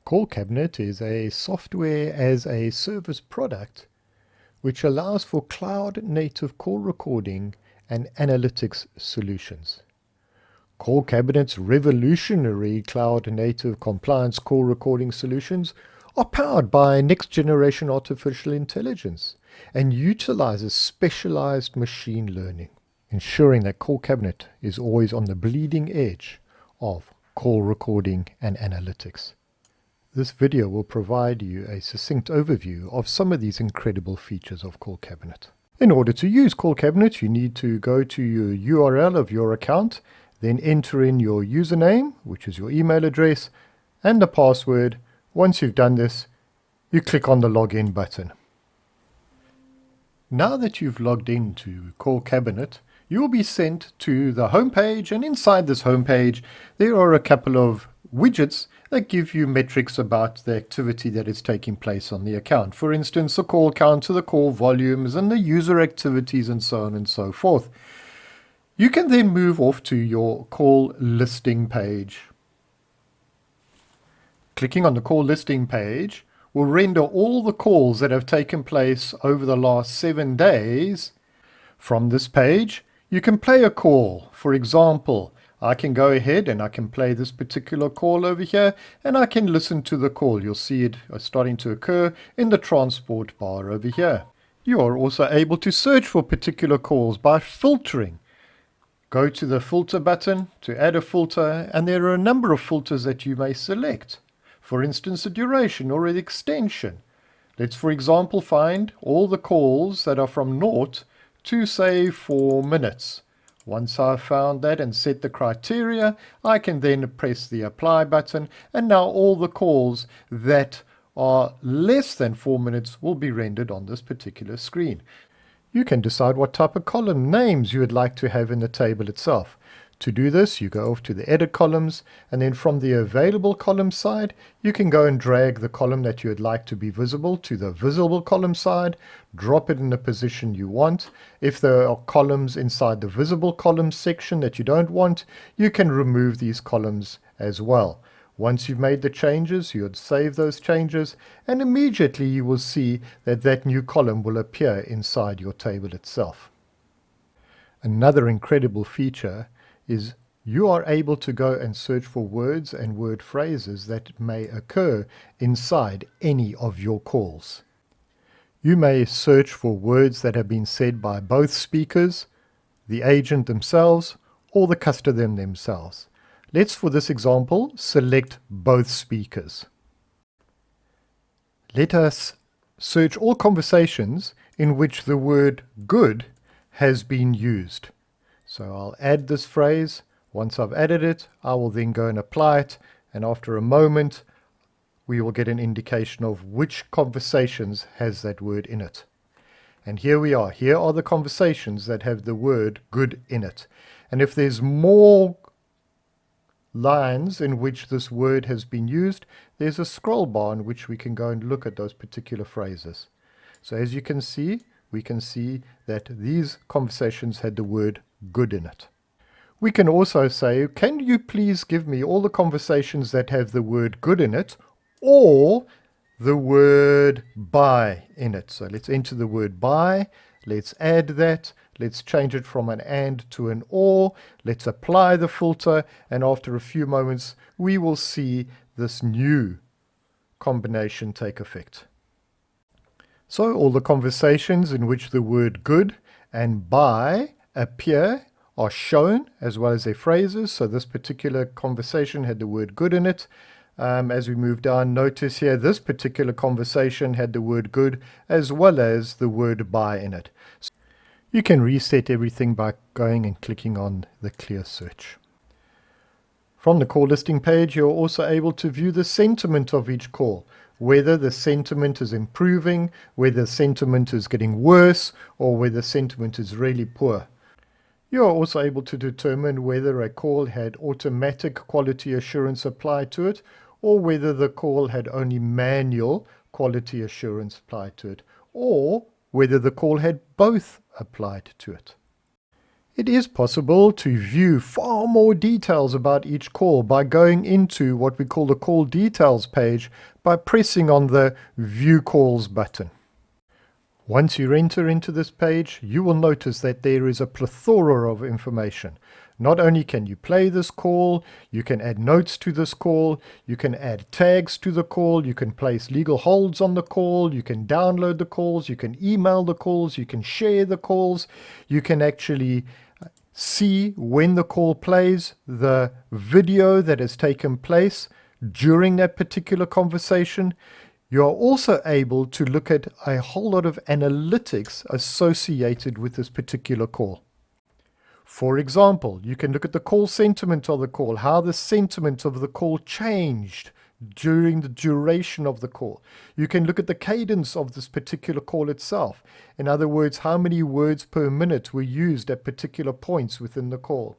CallCabinet is a software as a service product which allows for cloud-native call recording and analytics solutions. CallCabinet's revolutionary cloud-native compliance call recording solutions are powered by next-generation artificial intelligence and utilizes specialized machine learning, ensuring that CallCabinet is always on the bleeding edge of call recording and analytics. This video will provide you a succinct overview of some of these incredible features of CallCabinet. In order to use CallCabinet, you need to go to your URL of your account, then enter in your username, which is your email address, and the password. Once you've done this, you click on the login button. Now that you've logged into CallCabinet, you will be sent to the home page, and inside this home page there are a couple of widgets that give you metrics about the activity that is taking place on the account. For instance, the call counter, the call volumes, and the user activities, and so on and so forth. You can then move off to your call listing page. Clicking on the call listing page will render all the calls that have taken place over the last 7 days. From this page, you can play a call. For example, I can go ahead and I can play this particular call over here, and I can listen to the call. You'll see it starting to occur in the transport bar over here. You are also able to search for particular calls by filtering. Go to the filter button to add a filter, and there are a number of filters that you may select. For instance, a duration or an extension. Let's, for example, find all the calls that are from 0 to, say, 4 minutes. Once I've found that and set the criteria, I can then press the apply button, and now all the calls that are less than 4 minutes will be rendered on this particular screen. You can decide what type of column names you would like to have in the table itself. To do this, you go off to the edit columns, and then from the available column side, you can go and drag the column that you would like to be visible to the visible column side, drop it in the position you want. If there are columns inside the visible columns section that you don't want, you can remove these columns as well. Once you've made the changes, you would save those changes, and immediately you will see that that new column will appear inside your table itself. Another incredible feature is you are able to go and search for words and word phrases that may occur inside any of your calls. You may search for words that have been said by both speakers, the agent themselves, or the customer themselves. Let's, for this example, select both speakers. Let us search all conversations in which the word good has been used. So I'll add this phrase. Once I've added it, I will then go and apply it, and after a moment we will get an indication of which conversations has that word in it. And here we are. Here are the conversations that have the word good in it. And if there's more lines in which this word has been used, there's a scroll bar in which we can go and look at those particular phrases. So as you can see, we can see that these conversations had the word good in it. We can also say, can you please give me all the conversations that have the word good in it or the word by in it. So let's enter the word by, let's add that, let's change it from an and to an or, let's apply the filter, and after a few moments we will see this new combination take effect. So all the conversations in which the word good and by appear are shown, as well as their phrases. So this particular conversation had the word good in it. As we move down, notice here this particular conversation had the word good as well as the word by in it. So you can reset everything by going and clicking on the clear search. From the call listing page, you're also able to view the sentiment of each call, whether the sentiment is improving, whether sentiment is getting worse, or whether sentiment is really poor. You are also able to determine whether a call had automatic quality assurance applied to it, or whether the call had only manual quality assurance applied to it, or whether the call had both applied to it. It is possible to view far more details about each call by going into what we call the call details page by pressing on the View Calls button. Once you enter into this page, you will notice that there is a plethora of information. Not only can you play this call, you can add notes to this call, you can add tags to the call, you can place legal holds on the call, you can download the calls, you can email the calls, you can share the calls, you can actually see when the call plays, the video that has taken place during that particular conversation. You are also able to look at a whole lot of analytics associated with this particular call. For example, you can look at the call sentiment of the call, how the sentiment of the call changed during the duration of the call. You can look at the cadence of this particular call itself. In other words, how many words per minute were used at particular points within the call.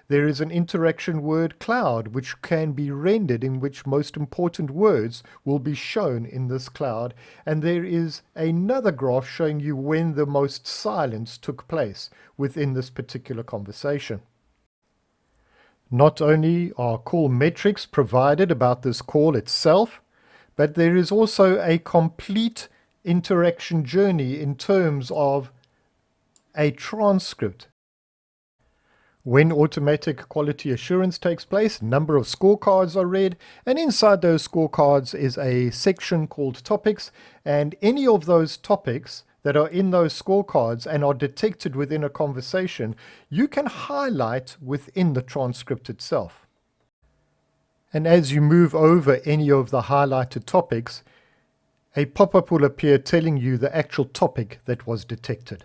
There is an interaction word cloud which can be rendered, in which most important words will be shown in this cloud, and there is another graph showing you when the most silence took place within this particular conversation. Not only are call metrics provided about this call itself, but there is also a complete interaction journey in terms of a transcript. When automatic quality assurance takes place, a number of scorecards are read, and inside those scorecards is a section called topics, and any of those topics that are in those scorecards and are detected within a conversation, you can highlight within the transcript itself. And as you move over any of the highlighted topics, a pop-up will appear telling you the actual topic that was detected.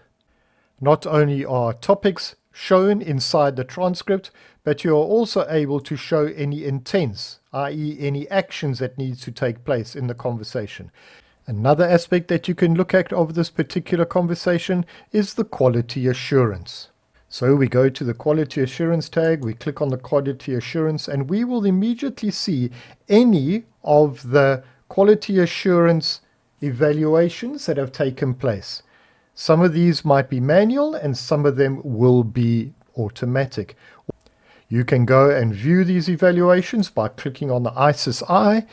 Not only are topics shown inside the transcript, but you are also able to show any intents, i.e. any actions that need to take place in the conversation. Another aspect that you can look at of this particular conversation is the quality assurance. So we go to the quality assurance tag, we click on the quality assurance, and we will immediately see any of the quality assurance evaluations that have taken place. Some of these might be manual and some of them will be automatic. You can go and view these evaluations by clicking on the ISIS-I,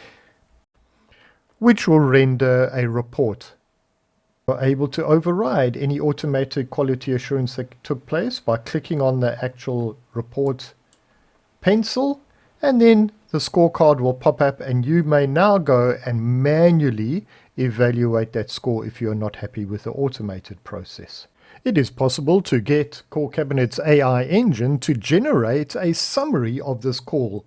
which will render a report. You are able to override any automatic quality assurance that took place by clicking on the actual report pencil, and then the scorecard will pop up and you may now go and manually evaluate that score if you're not happy with the automated process. It is possible to get CallCabinet's AI engine to generate a summary of this call.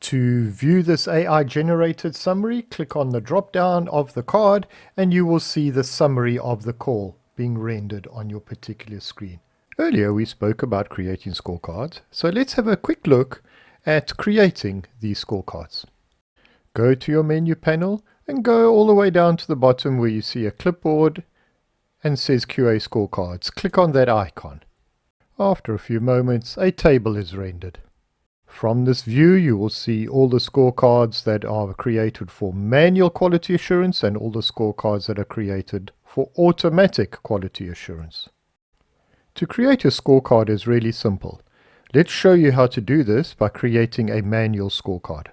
To view this AI generated summary, click on the drop down of the card and you will see the summary of the call being rendered on your particular screen. Earlier we spoke about creating scorecards, so let's have a quick look at creating these scorecards. Go to your menu panel and go all the way down to the bottom where you see a clipboard and says QA scorecards. Click on that icon. After a few moments, a table is rendered. From this view, you will see all the scorecards that are created for manual quality assurance and all the scorecards that are created for automatic quality assurance. To create a scorecard is really simple. Let's show you how to do this by creating a manual scorecard.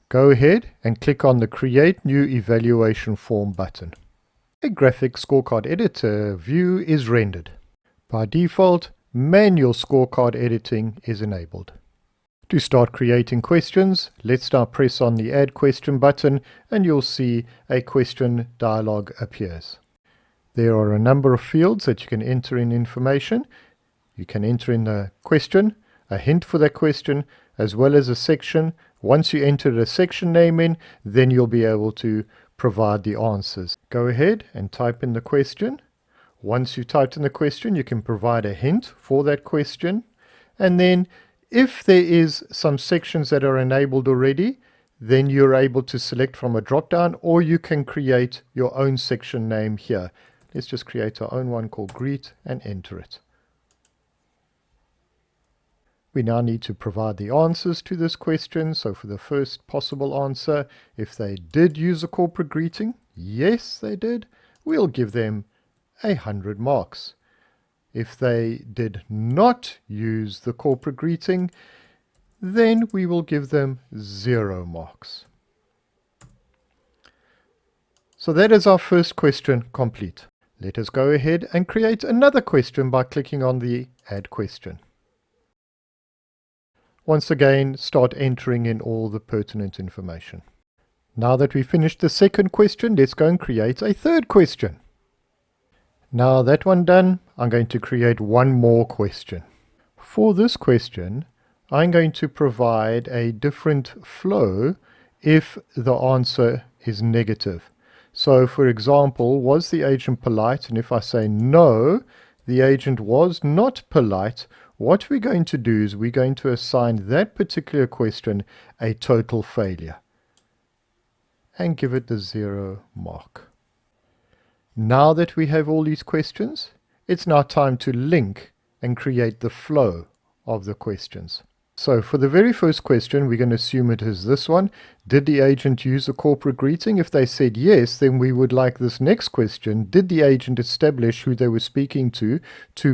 Go ahead and click on the Create New Evaluation Form button. A graphic scorecard editor view is rendered. By default, manual scorecard editing is enabled. To start creating questions, let's now press on the Add Question button and you'll see a question dialog appears. There are a number of fields that you can enter in information. You can enter in the question, a hint for that question, as well as a section. Once you enter the section name in, then you'll be able to provide the answers. Go ahead and type in the question. Once you've typed in the question, you can provide a hint for that question. And then if there is some sections that are enabled already, then you're able to select from a drop-down, or you can create your own section name here. Let's just create our own one called Greet and enter it. We now need to provide the answers to this question. So for the first possible answer, if they did use a corporate greeting, yes they did, we'll give them 100 marks. If they did not use the corporate greeting, then we will give them 0 marks. So that is our first question complete. Let us go ahead and create another question by clicking on the Add Question. Once again, start entering in all the pertinent information. Now that we've finished the second question, let's go and create a third question. Now that one done, I'm going to create one more question. For this question, I'm going to provide a different flow if the answer is negative. So for example, was the agent polite? And if I say no, the agent was not polite, what we're going to do is we're going to assign that particular question a total failure and give it the 0 mark. Now that we have all these questions, it's now time to link and create the flow of the questions. So for the very first question, we're going to assume it is this one. Did the agent use a corporate greeting? If they said yes, then we would like this next question. Did the agent establish who they were speaking to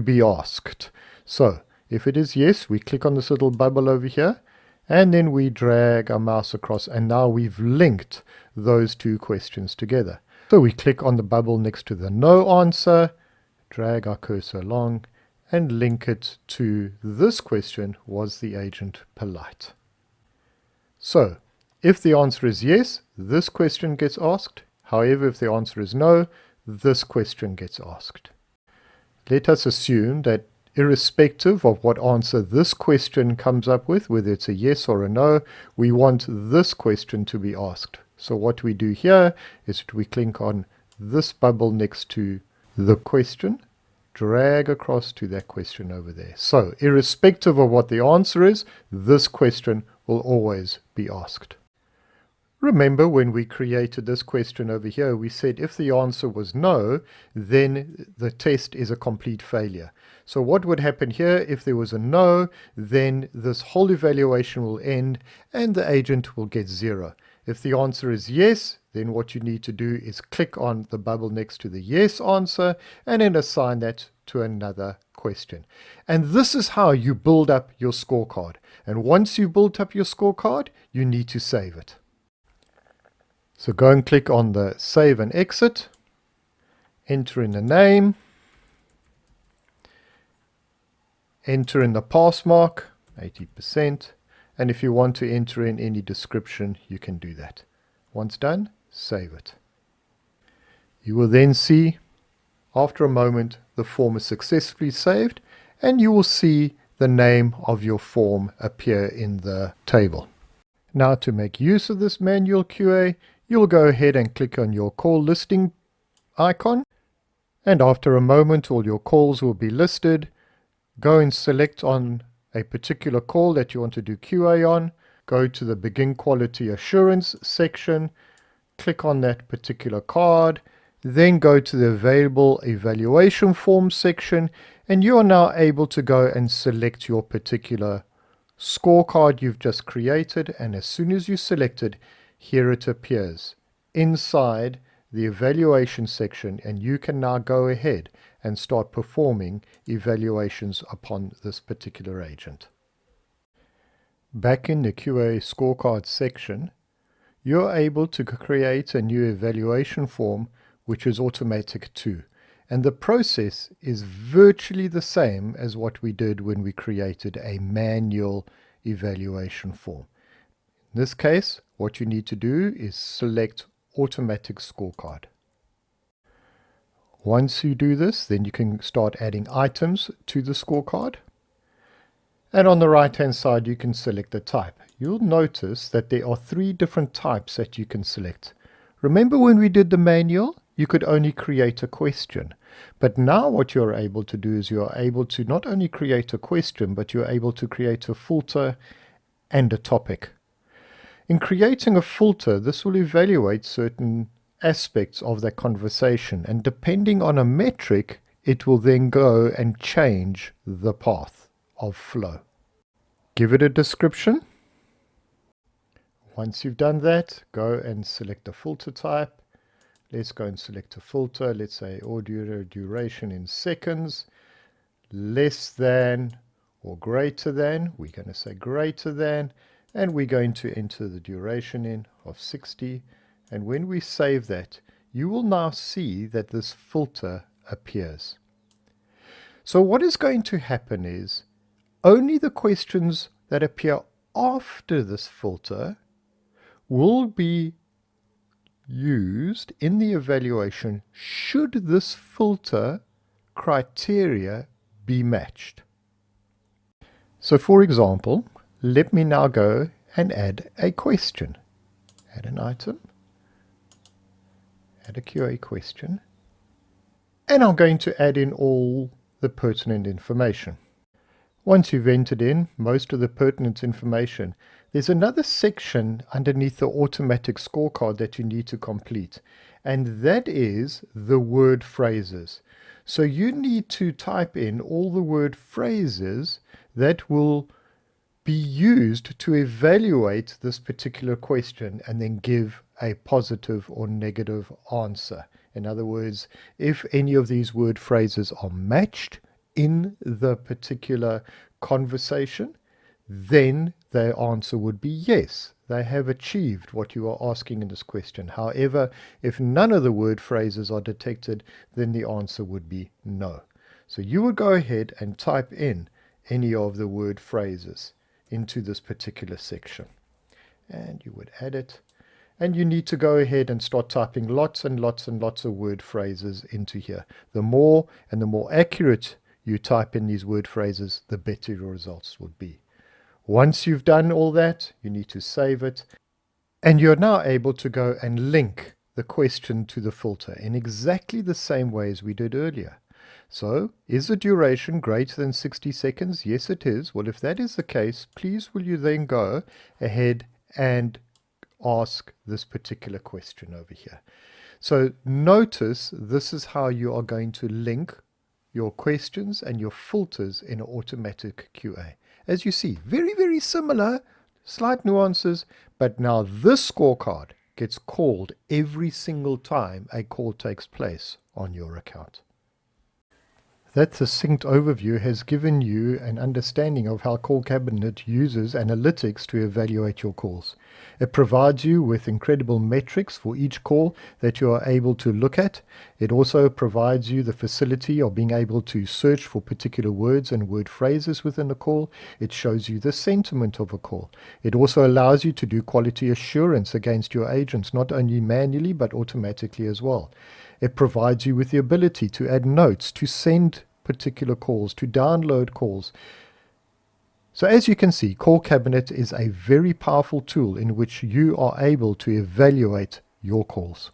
be asked? So if it is yes, we click on this little bubble over here, and then we drag our mouse across, and now we've linked those two questions together. So we click on the bubble next to the no answer, drag our cursor along, and link it to this question, was the agent polite? So, if the answer is yes, this question gets asked. However, if the answer is no, this question gets asked. Let us assume that irrespective of what answer this question comes up with, whether it's a yes or a no, we want this question to be asked. So what we do here is we click on this bubble next to the question, drag across to that question over there. So irrespective of what the answer is, this question will always be asked. Remember when we created this question over here, we said if the answer was no, then the test is a complete failure. So what would happen here if there was a no, then this whole evaluation will end and the agent will get 0. If the answer is yes, then what you need to do is click on the bubble next to the yes answer and then assign that to another question. And this is how you build up your scorecard. And once you built up your scorecard, you need to save it. So go and click on the Save and Exit, enter in the name, enter in the pass mark, 80%, and if you want to enter in any description, you can do that. Once done, save it. You will then see, after a moment, the form is successfully saved, and you will see the name of your form appear in the table. Now to make use of this manual QA, you'll go ahead and click on your call listing icon, and after a moment all your calls will be listed. Go and select on a particular call that you want to do QA on, go to the Begin Quality Assurance section, click on that particular card, then go to the Available Evaluation Form section, and you are now able to go and select your particular scorecard you've just created, and as soon as you select it, here it appears inside the evaluation section, and you can now go ahead and start performing evaluations upon this particular agent. Back in the QA scorecard section, you're able to create a new evaluation form which is automatic too. And the process is virtually the same as what we did when we created a manual evaluation form. In this case, what you need to do is select Automatic Scorecard. Once you do this, then you can start adding items to the scorecard. And on the right hand side, you can select the type. You'll notice that there are 3 different types that you can select. Remember when we did the manual, you could only create a question. But now what you're able to do is you're able to not only create a question, but you're able to create a filter and a topic. In creating a filter, this will evaluate certain aspects of that conversation, and depending on a metric, it will then go and change the path of flow. Give it a description. Once you've done that, go and select a filter type. Let's go and select a filter. Let's say audio duration in seconds. less than or greater than. We're going to say greater than, and we're going to enter the duration in of 60. And when we save that, you will now see that this filter appears. So what is going to happen is only the questions that appear after this filter will be used in the evaluation should this filter criteria be matched. So for example, let me now go and add a question. Add an item, add a QA question, and I'm going to add in all the pertinent information. Once you've entered in most of the pertinent information, there's another section underneath the automatic scorecard that you need to complete, and that is the word phrases. So you need to type in all the word phrases that will be used to evaluate this particular question and then give a positive or negative answer. In other words, if any of these word phrases are matched in the particular conversation, then their answer would be yes. They have achieved what you are asking in this question. However, if none of the word phrases are detected, then the answer would be no. So you would go ahead and type in any of the word phrases into this particular section. And you would add it. And you need to go ahead and start typing lots and lots and lots of word phrases into here. The more and the more accurate you type in these word phrases, the better your results would be. Once you've done all that, you need to save it. And you're now able to go and link the question to the filter in exactly the same way as we did earlier. So, is the duration greater than 60 seconds? Yes, it is. Well, if that is the case, please will you then go ahead and ask this particular question over here. So notice this is how you are going to link your questions and your filters in an automatic QA. As you see, very, very similar, slight nuances, but now this scorecard gets called every single time a call takes place on your account. That succinct overview has given you an understanding of how CallCabinet uses analytics to evaluate your calls. It provides you with incredible metrics for each call that you are able to look at. It also provides you the facility of being able to search for particular words and word phrases within a call. It shows you the sentiment of a call. It also allows you to do quality assurance against your agents, not only manually but automatically as well. It provides you with the ability to add notes, to send particular calls, to download calls. So as you can see, CallCabinet is a very powerful tool in which you are able to evaluate your calls.